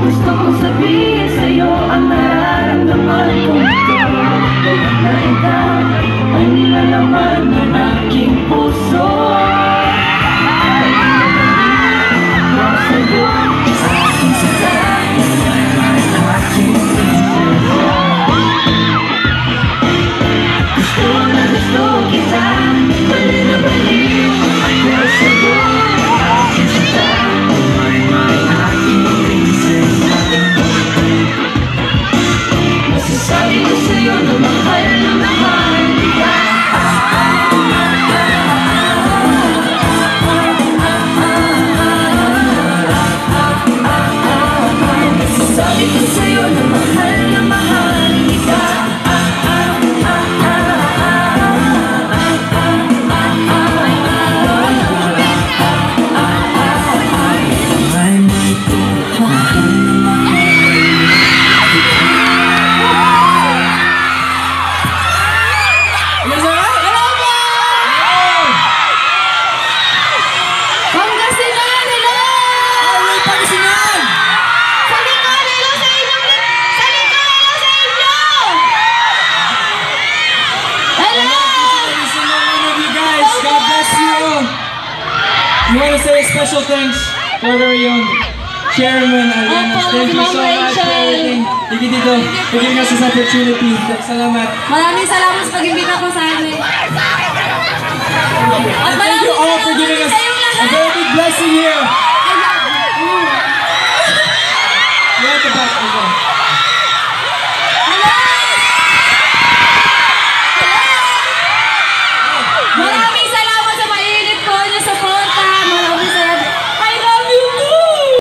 Gusto kong sabihin sa'yo ang nararamdaman ko. Kahit na ikaw ay nilalaman ng aking puso. Ako sa'yo, sa aking sakay, ang aking puso. Gusto na gusto kita, bali na baliw. Ako sa'yo, aking sakay. Sabi ko sa'yo na mahal kita. Sabi ko sa'yo na mahal kita. You want to say special thanks to our very own Chairman Aliana. Thank you so much for everything. Thank you for giving us this opportunity. Salamat. Maraming salamat sa pag-imbita ko sa amin. And thank you all for giving us a very big blessing here.